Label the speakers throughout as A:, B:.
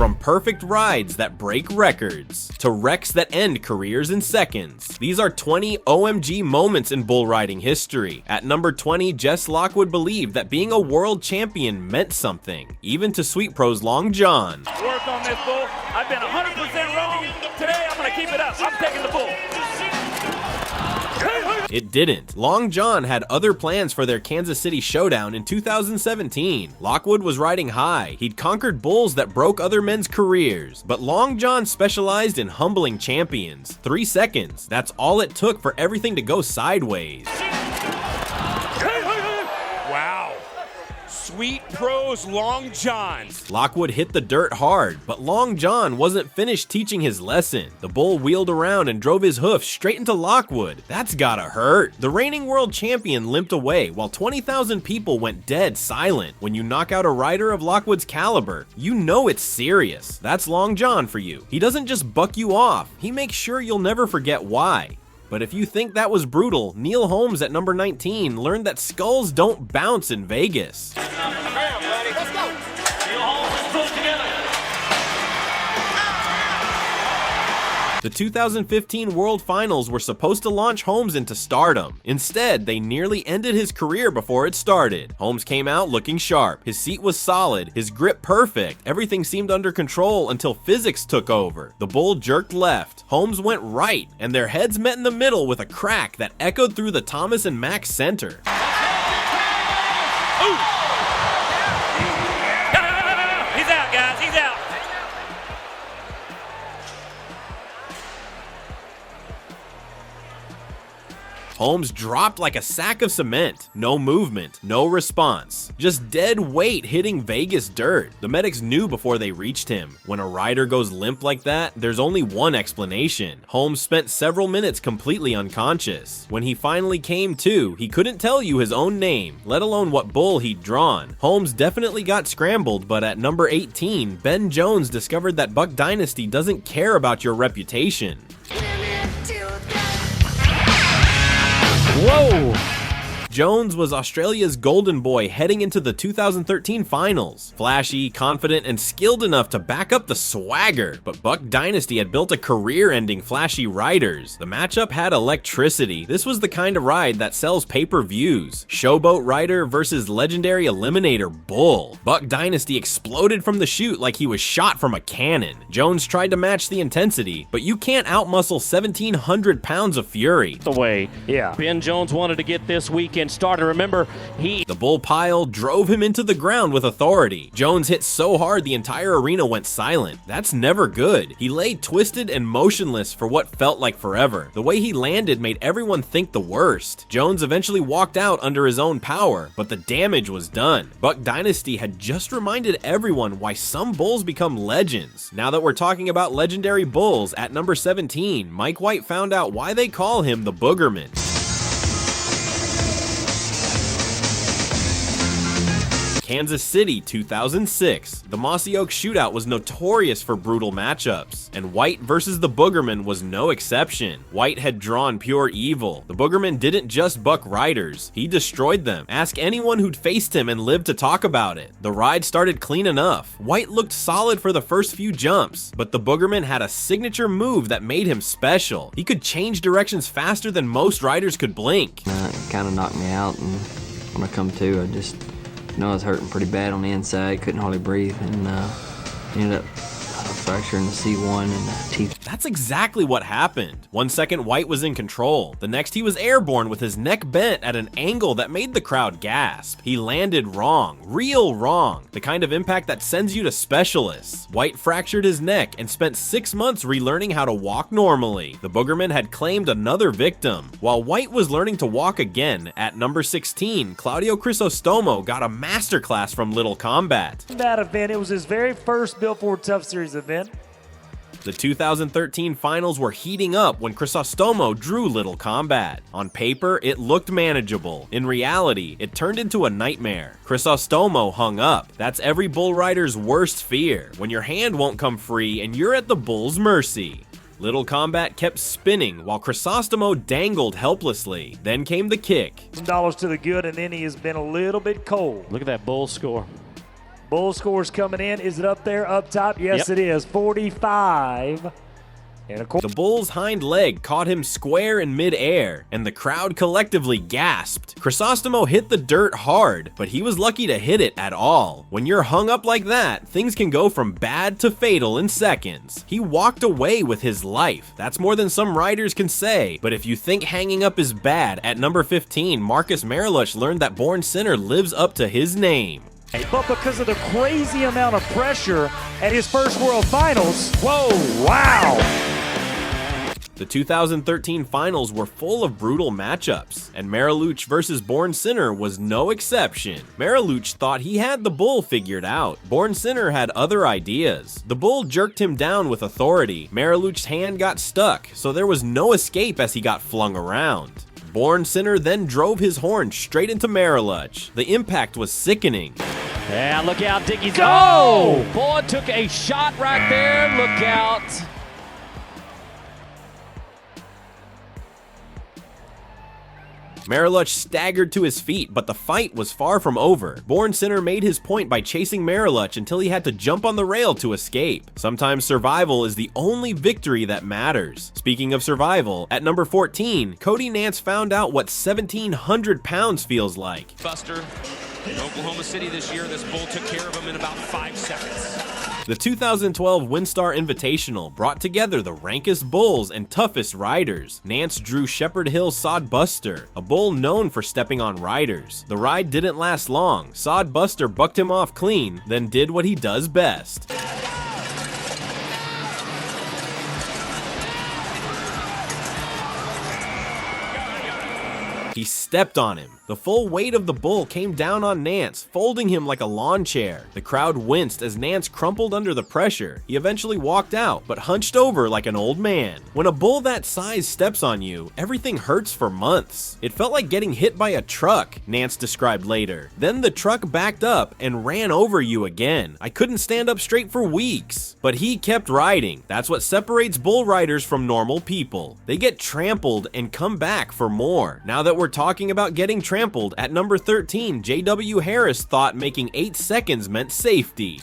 A: From perfect rides that break records to wrecks that end careers in seconds, these are 20 OMG moments in bull riding history. At number 20, Jess Lockwood believed that being a world champion meant something, even to Sweet Pro's Long John.
B: Work on this bull. I've been 100% wrong. Today I'm going to keep it up. I'm taking the bull.
A: It didn't. Long John had other plans for their Kansas City showdown in 2017. Lockwood was riding high. He'd conquered bulls that broke other men's careers. But Long John specialized in humbling champions. 3 seconds. That's all it took for everything to go sideways.
C: Wow. Sweet Pro's Long John.
A: Lockwood hit the dirt hard, but Long John wasn't finished teaching his lesson. The bull wheeled around and drove his hoof straight into Lockwood. That's gotta hurt. The reigning world champion limped away while 20,000 people went dead silent. When you knock out a rider of Lockwood's caliber, you know it's serious. That's Long John for you. He doesn't just buck you off, he makes sure you'll never forget why. But if you think that was brutal, Neil Holmes at number 19 learned that skulls don't bounce in Vegas. The 2015 World Finals were supposed to launch Holmes into stardom. Instead, they nearly ended his career before it started. Holmes came out looking sharp. His seat was solid, his grip perfect. Everything seemed under control until physics took over. The bull jerked left. Holmes went right, and their heads met in the middle with a crack that echoed through the Thomas and Mack Center.
B: Ooh. He's out, guys. He's out.
A: Holmes dropped like a sack of cement. No movement, no response. Just dead weight hitting Vegas dirt. The medics knew before they reached him. When a rider goes limp like that, there's only one explanation. Holmes spent several minutes completely unconscious. When he finally came to, he couldn't tell you his own name, let alone what bull he'd drawn. Holmes definitely got scrambled, but at number 18, Ben Jones discovered that Buck Dynasty doesn't care about your reputation. Whoa! Jones was Australia's golden boy heading into the 2013 finals. Flashy, confident, and skilled enough to back up the swagger. But Buck Dynasty had built a career-ending flashy riders. The matchup had electricity. This was the kind of ride that sells pay-per-views. Showboat rider versus legendary eliminator bull. Buck Dynasty exploded from the chute like he was shot from a cannon. Jones tried to match the intensity, but you can't outmuscle 1,700 pounds of fury.
B: The way, yeah. Ben Jones wanted to get this weekend started. Remember,
A: the bull pile drove him into the ground with authority. Jones hit so hard the entire arena went silent. That's never good. He lay twisted and motionless for what felt like forever. The way he landed made everyone think the worst. Jones eventually walked out under his own power, but the damage was done. Buck Dynasty had just reminded everyone why some bulls become legends. Now that we're talking about legendary bulls, at number 17, Mike White found out why they call him the Boogerman. Kansas City 2006. The Mossy Oak Shootout was notorious for brutal matchups, and White versus the Boogerman was no exception. White had drawn pure evil. The Boogerman didn't just buck riders, he destroyed them. Ask anyone who'd faced him and lived to talk about it. The ride started clean enough. White looked solid for the first few jumps, but the Boogerman had a signature move that made him special. He could change directions faster than most riders could blink.
D: It kind of knocked me out, and when I come to, I just I was hurting pretty bad on the inside, couldn't hardly breathe, and ended up fracturing the C1 and the teeth.
A: That's exactly what happened. 1 second White was in control. The next he was airborne with his neck bent at an angle that made the crowd gasp. He landed wrong, real wrong. The kind of impact that sends you to specialists. White fractured his neck and spent 6 months relearning how to walk normally. The Boogerman had claimed another victim. While White was learning to walk again, at number 16, Claudio Crisostomo got a masterclass from Little Combat.
E: That event, it was his very first Built Ford Tough Series event.
A: The 2013 finals were heating up when Crisostomo drew Little Combat. On paper, it looked manageable. In reality, it turned into a nightmare. Crisostomo hung up. That's every bull rider's worst fear, when your hand won't come free and you're at the bull's mercy. Little Combat kept spinning while Crisostomo dangled helplessly. Then came the kick.
E: $1 to the good, and then he has been a little bit cold.
B: Look at that bull score.
E: Bull scores coming in. Is it up there, up top? Yes, it is. 45.
A: The bull's hind leg caught him square in mid-air, and the crowd collectively gasped. Crisostomo hit the dirt hard, but he was lucky to hit it at all. When you're hung up like that, things can go from bad to fatal in seconds. He walked away with his life. That's more than some riders can say, but if you think hanging up is bad, at number 15, Marcus Mariluch learned that Bourne Center lives up to his name.
E: But because of the crazy amount of pressure at his first World Finals, whoa, wow!
A: The 2013 finals were full of brutal matchups, and Mariluch versus Bourne Center was no exception. Mariluch thought he had the bull figured out. Bourne Center had other ideas. The bull jerked him down with authority. Mariluch's hand got stuck, so there was no escape as he got flung around. Bourne Center then drove his horn straight into Mariluch. The impact was sickening.
F: Yeah, look out, Dickie's. Oh! Boy took a shot right there. Look out.
A: Mariluch staggered to his feet, but the fight was far from over. Bourne Center made his point by chasing Mariluch until he had to jump on the rail to escape. Sometimes survival is the only victory that matters. Speaking of survival, at number 14, Cody Nance found out what 1,700 pounds feels like.
C: Buster in Oklahoma City this year, this bull took care of him in about 5 seconds.
A: The 2012 WinStar Invitational brought together the rankest bulls and toughest riders. Nance drew Shepherd Hill Sodbuster, a bull known for stepping on riders. The ride didn't last long. Sodbuster bucked him off clean, then did what he does best. He stepped on him. The full weight of the bull came down on Nance, folding him like a lawn chair. The crowd winced as Nance crumpled under the pressure. He eventually walked out, but hunched over like an old man. When a bull that size steps on you, everything hurts for months. It felt like getting hit by a truck, Nance described later. Then the truck backed up and ran over you again. I couldn't stand up straight for weeks. But he kept riding. That's what separates bull riders from normal people. They get trampled and come back for more. Now that we're talking about getting trampled, at number 13, J.W. Harris thought making 8 seconds meant safety.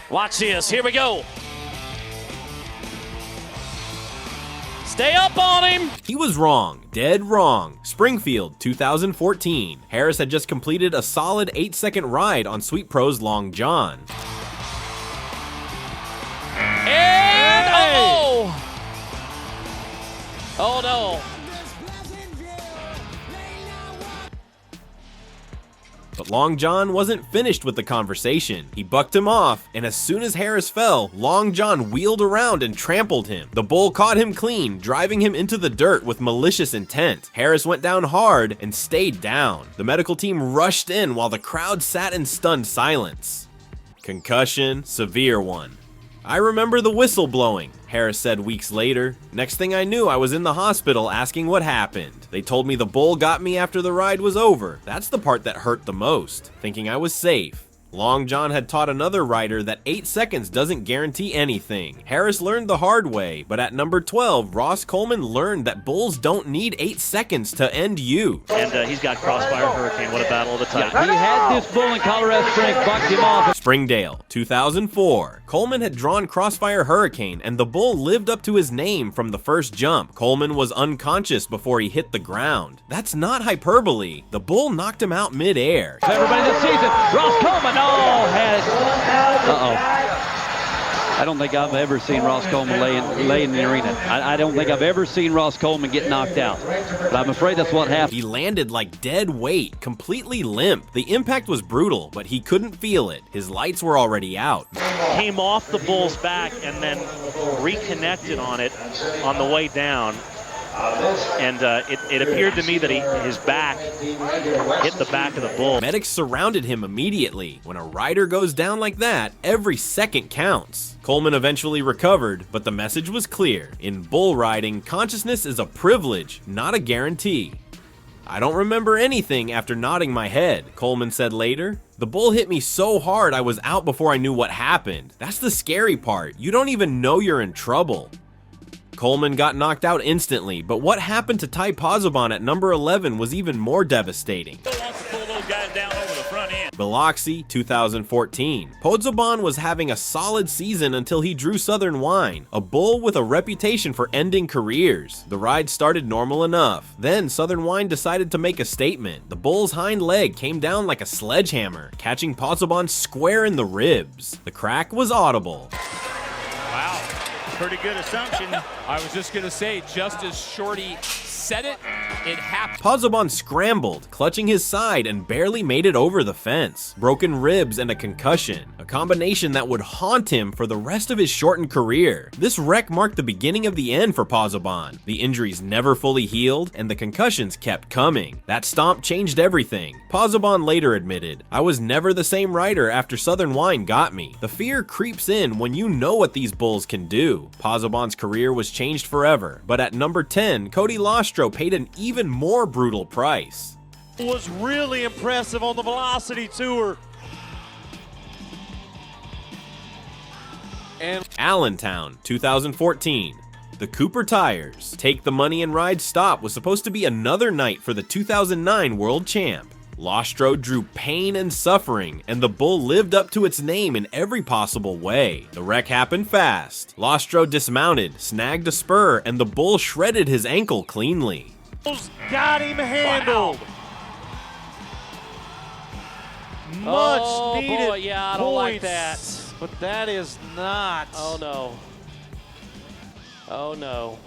F: Watch this, here we go. Stay up on him.
A: He was wrong, dead wrong. Springfield, 2014. Harris had just completed a solid 8-second ride on Sweet Pro's Long John.
F: And oh! Oh no.
A: But Long John wasn't finished with the conversation. He bucked him off, and as soon as Harris fell, Long John wheeled around and trampled him. The bull caught him clean, driving him into the dirt with malicious intent. Harris went down hard and stayed down. The medical team rushed in while the crowd sat in stunned silence. Concussion, severe one. I remember the whistle blowing, Harris said weeks later. Next thing I knew, I was in the hospital asking what happened. They told me the bull got me after the ride was over. That's the part that hurt the most, thinking I was safe. Long John had taught another rider that 8 seconds doesn't guarantee anything. Harris learned the hard way, but at number 12, Ross Coleman learned that bulls don't need 8 seconds to end you.
G: And he's got Crossfire Hurricane. What a battle of the Titans.
F: He had this bull in Colorado Springs, bucked him off.
A: Springdale, 2004. Coleman had drawn Crossfire Hurricane, and the bull lived up to his name from the first jump. Coleman was unconscious before he hit the ground. That's not hyperbole. The bull knocked him out mid-air.
F: Everybody this season, Ross Coleman, had it. I don't think I've ever seen Ross Coleman lay in the arena. I don't think I've ever seen Ross Coleman get knocked out. But I'm afraid that's what happened.
A: He landed like dead weight, completely limp. The impact was brutal, but he couldn't feel it. His lights were already out.
G: Came off the bull's back and then reconnected on it on the way down. And it appeared to me that his back hit the back of the bull.
A: Medics surrounded him immediately. When a rider goes down like that, every second counts. Coleman eventually recovered, but the message was clear. In bull riding, consciousness is a privilege, not a guarantee. I don't remember anything after nodding my head, Coleman said later. The bull hit me so hard I was out before I knew what happened. That's the scary part. You don't even know you're in trouble. Coleman got knocked out instantly, but what happened to Ty Pozzobon at number 11 was even more devastating.
B: Who wants to pull those guys down over the front end?
A: Biloxi, 2014. Podzobon was having a solid season until he drew Southern Wine, a bull with a reputation for ending careers. The ride started normal enough. Then Southern Wine decided to make a statement. The bull's hind leg came down like a sledgehammer, catching Podzobon square in the ribs. The crack was audible.
B: Wow, pretty good assumption.
C: I was just gonna say, just as Shorty said it, it happened.
A: Podzobon scrambled, clutching his side and barely made it over the fence. Broken ribs and a concussion, a combination that would haunt him for the rest of his shortened career. This wreck marked the beginning of the end for Podzobon. The injuries never fully healed, and the concussions kept coming. That stomp changed everything. Podzobon later admitted, "I was never the same rider after Southern Wine got me." The fear creeps in when you know what these bulls can do. Podzobon's career was changed forever, but at number 10, Cody Lostroh paid an even more brutal price.
E: Was really impressive on the Velocity Tour.
A: And Allentown, 2014. The Cooper Tires, Take the Money and Ride Stop was supposed to be another night for the 2009 World Champ. Lostroh drew pain and suffering, and the bull lived up to its name in every possible way. The wreck happened fast. Lostroh dismounted, snagged a spur, and the bull shredded his ankle cleanly.
E: Got him handled.
G: Oh,
E: Much needed
G: boy, yeah, I don't like that.
E: But that is not.
G: Oh, no. Oh, no.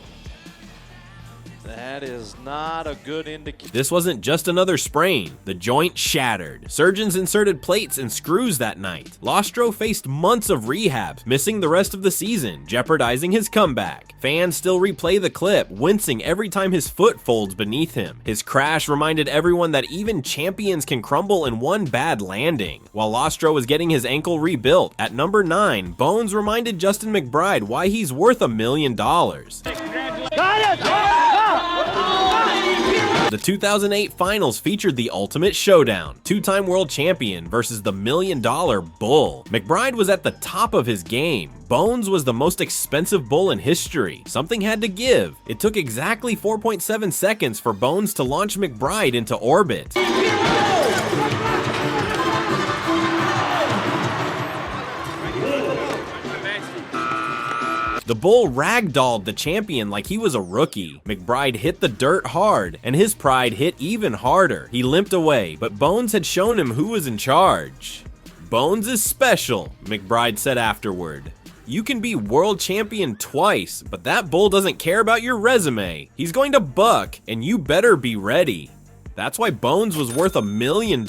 E: That is not a good indicator.
A: This wasn't just another sprain. The joint shattered. Surgeons inserted plates and screws that night. Lostroh faced months of rehab, missing the rest of the season, jeopardizing his comeback. Fans still replay the clip, wincing every time his foot folds beneath him. His crash reminded everyone that even champions can crumble in one bad landing. While Lostroh was getting his ankle rebuilt, at number 9, Bones reminded Justin McBride why he's worth $1 million. The 2008 finals featured the ultimate showdown, two-time world champion versus the $1 million bull. McBride was at the top of his game. Bones was the most expensive bull in history. Something had to give. It took exactly 4.7 seconds for Bones to launch McBride into orbit. The bull ragdolled the champion like he was a rookie. McBride hit the dirt hard, and his pride hit even harder. He limped away, but Bones had shown him who was in charge. "Bones is special," McBride said afterward. "You can be world champion twice, but that bull doesn't care about your resume. He's going to buck, and you better be ready." That's why Bones was worth $1 million.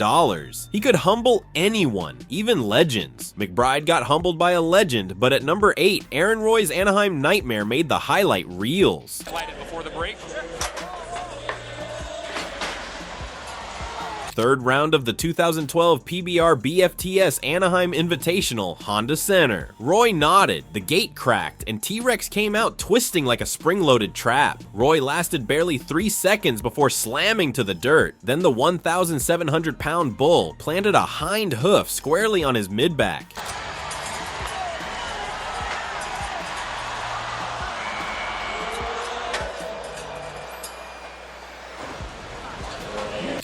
A: He could humble anyone, even legends. McBride got humbled by a legend, but at number 8, Aaron Roy's Anaheim Nightmare made the highlight reels.
C: Before the break.
A: Third round of the 2012 PBR BFTS Anaheim Invitational, Honda Center. Roy nodded, the gate cracked, and T-Rex came out twisting like a spring-loaded trap. Roy lasted barely 3 seconds before slamming to the dirt. Then the 1,700-pound bull planted a hind hoof squarely on his mid-back.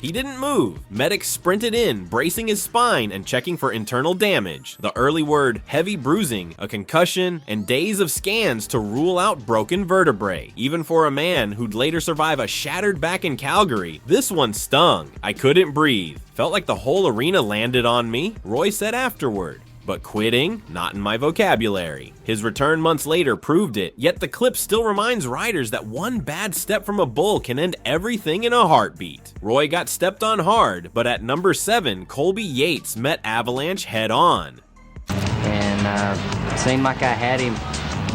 A: He didn't move. Medics sprinted in, bracing his spine and checking for internal damage. The early word, heavy bruising, a concussion, and days of scans to rule out broken vertebrae. Even for a man who'd later survive a shattered back in Calgary, this one stung. "I couldn't breathe. Felt like the whole arena landed on me," Roy said afterward. But quitting? Not in my vocabulary. His return months later proved it, yet the clip still reminds riders that one bad step from a bull can end everything in a heartbeat. Roy got stepped on hard, but at number 7, Colby Yates met Avalanche head on.
D: And it seemed like I had him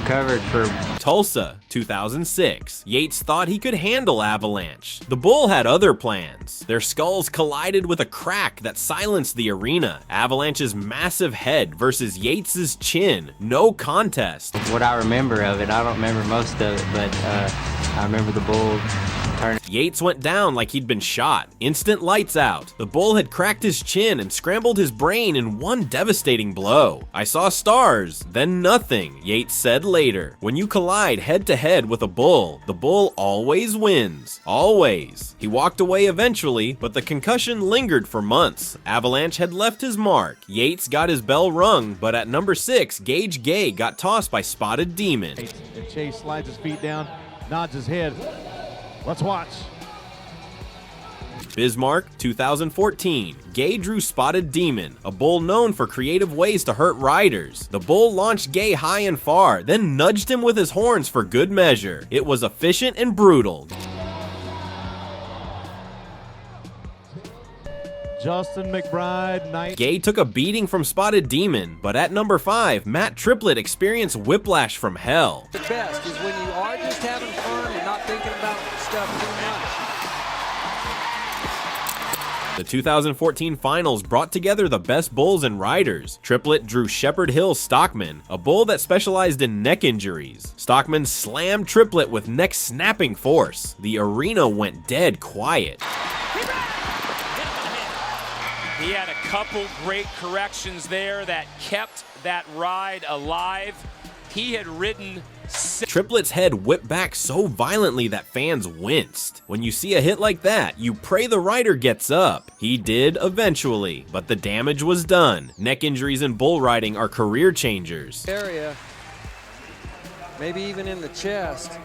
D: covered for
A: Tulsa, 2006. Yates thought he could handle Avalanche. The bull had other plans. Their skulls collided with a crack that silenced the arena. Avalanche's massive head versus Yates's chin. No contest.
D: what I remember of it. I don't remember most of it, but I remember the bull
A: Yates went down like he'd been shot. Instant lights out. The bull had cracked his chin and scrambled his brain in one devastating blow. I saw stars, then nothing, Yates said later. When you collide head to head with a bull, the bull always wins. Always. He walked away eventually, but the concussion lingered for months. Avalanche had left his mark. Yates got his bell rung, but at number 6, Gage Gay got tossed by Spotted Demon.
H: And Chase slides his feet down, nods his head. Let's watch.
A: Bismarck, 2014. Gay drew Spotted Demon, a bull known for creative ways to hurt riders. The bull launched Gay high and far, then nudged him with his horns for good measure. It was efficient and brutal.
H: Justin McBride,
A: Gay took a beating from Spotted Demon, but at number 5, Matt Triplet experienced whiplash from hell.
I: The best is when you are just having fun and not thinking about stuff too much.
A: The 2014 finals brought together the best bulls and riders. Triplet drew Shepherd Hill Stockman, a bull that specialized in neck injuries. Stockman slammed Triplet with neck-snapping force. The arena went dead quiet.
C: He had a couple great corrections there that kept that ride alive. He had ridden
A: Triplet's head whipped back so violently that fans winced. When you see a hit like that, you pray the rider gets up. He did eventually, but the damage was done. Neck injuries in bull riding are career changers.
I: Area, maybe even in the chest.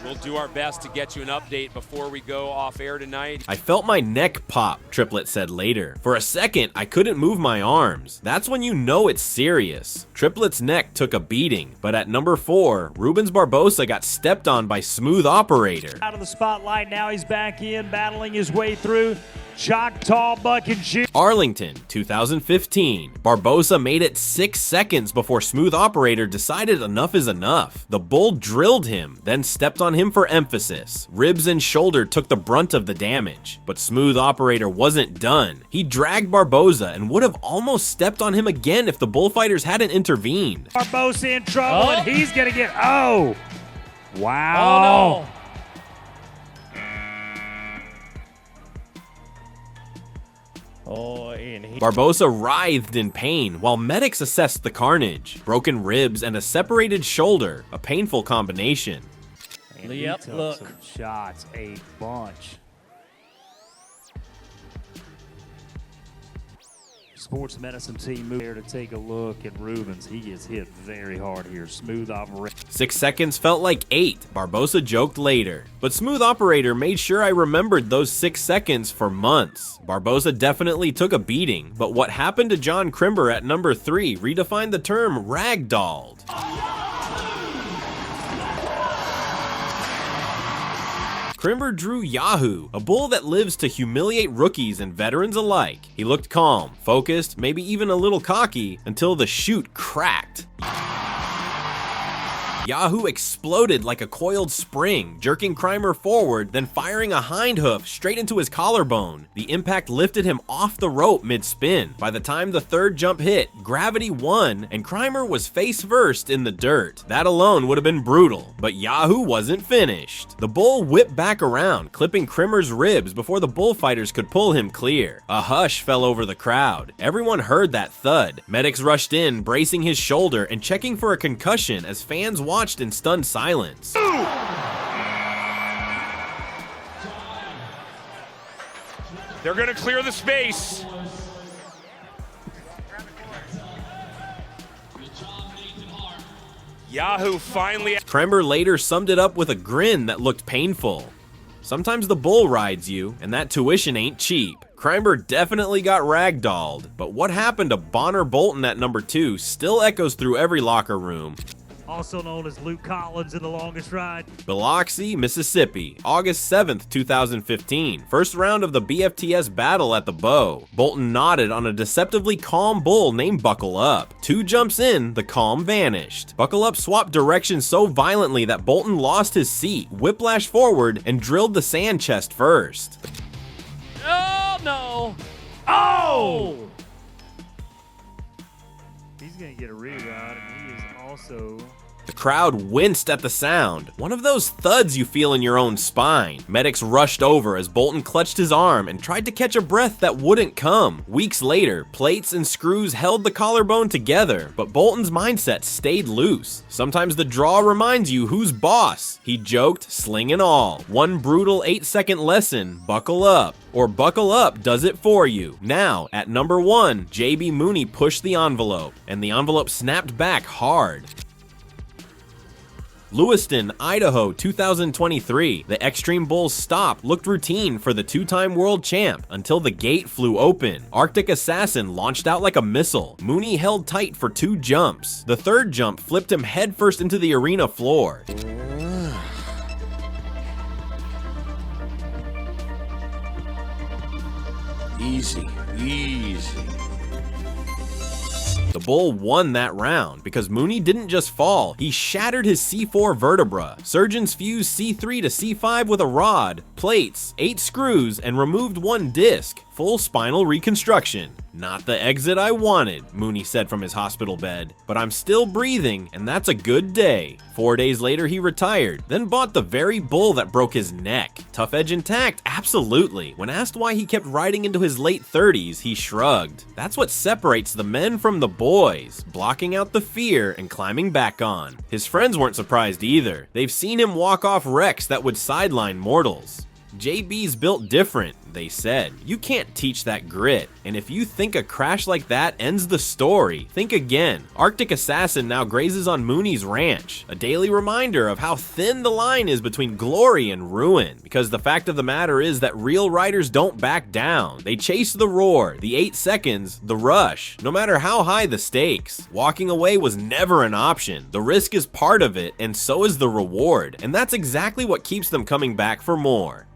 C: We'll do our best to get you an update before we go off air tonight.
A: I felt my neck pop, Triplet said later. For a second, I couldn't move my arms. That's when you know it's serious. Triplet's neck took a beating, but at number 4, Rubens Barbosa got stepped on by Smooth Operator.
E: Out of the spotlight, now he's back in, battling his way through. Choctaw Buck and Shoe.
A: Arlington, 2015. Barbosa made it 6 seconds before Smooth Operator decided enough is enough. The bull drilled him, then stepped on him for emphasis. Ribs and shoulder took the brunt of the damage, but Smooth Operator wasn't done. He dragged Barbosa and would have almost stepped on him again if the bullfighters hadn't intervened.
E: Barbosa in trouble, and he's gonna get, wow. Oh, no.
A: Barbosa writhed in pain while medics assessed the carnage. Broken ribs and a separated shoulder, a painful combination.
E: And he took some shots, a bunch. Sports medicine team moved there to take a look at Rubens. He gets hit very hard here. Smooth Operator.
A: 6 seconds felt like 8, Barbosa joked later. But Smooth Operator made sure I remembered those 6 seconds for months. Barbosa definitely took a beating, but what happened to John Crimber at number 3 redefined the term ragdolled. Crimber drew Yahoo, a bull that lives to humiliate rookies and veterans alike. He looked calm, focused, maybe even a little cocky, until the chute cracked. Yahoo exploded like a coiled spring, jerking Crimber forward, then firing a hind hoof straight into his collarbone. The impact lifted him off the rope mid-spin. By the time the third jump hit, gravity won, and Crimber was face first in the dirt. That alone would have been brutal, but Yahoo wasn't finished. The bull whipped back around, clipping Crimber's ribs before the bullfighters could pull him clear. A hush fell over the crowd. Everyone heard that thud. Medics rushed in, bracing his shoulder and checking for a concussion as fans watched in stunned silence.
B: They're going to clear the space. Yahoo finally.
A: Crimber later summed it up with a grin that looked painful. Sometimes the bull rides you, and that tuition ain't cheap. Crimber definitely got ragdolled, but what happened to Bonner Bolton at number 2 still echoes through every locker room.
E: Also known as Luke Collins in the longest ride.
A: Biloxi, Mississippi, August 7th, 2015. First round of the BFTS battle at the Bow. Bolton nodded on a deceptively calm bull named Buckle Up. 2 jumps in, the calm vanished. Buckle Up swapped directions so violently that Bolton lost his seat, whiplashed forward, and drilled the sand chest first.
G: Oh, no.
E: Oh! He's going to get a reride, and he is also
A: The crowd winced at the sound, one of those thuds you feel in your own spine. Medics rushed over as Bolton clutched his arm and tried to catch a breath that wouldn't come. Weeks later, plates and screws held the collarbone together, but Bolton's mindset stayed loose. Sometimes the draw reminds you who's boss, he joked, sling and all. One brutal 8-second lesson, buckle up. Or buckle up does it for you. Now, at number 1, JB Mauney pushed the envelope, and the envelope snapped back hard. Lewiston, Idaho, 2023. The Extreme Bulls stop looked routine for the two-time world champ until the gate flew open. Arctic Assassin launched out like a missile. Mauney held tight for 2 jumps. The third jump flipped him headfirst into the arena floor.
J: Easy, easy.
A: The Bull won that round because Mauney didn't just fall, he shattered his C4 vertebra. Surgeons fused C3 to C5 with a rod, plates, 8 screws, and removed 1 disc. Full spinal reconstruction. Not the exit I wanted, Mauney said from his hospital bed, but I'm still breathing, and that's a good day. 4 days later, he retired, then bought the very bull that broke his neck. Tough edge intact? Absolutely. When asked why he kept riding into his late 30s, he shrugged. That's what separates the men from the boys, blocking out the fear and climbing back on. His friends weren't surprised either. They've seen him walk off wrecks that would sideline mortals. JB's built different, they said. You can't teach that grit. And if you think a crash like that ends the story, think again. Arctic Assassin now grazes on Mauney's ranch, a daily reminder of how thin the line is between glory and ruin. Because the fact of the matter is that real riders don't back down. They chase the roar, the 8 seconds, the rush, no matter how high the stakes. Walking away was never an option. The risk is part of it, and so is the reward. And that's exactly what keeps them coming back for more.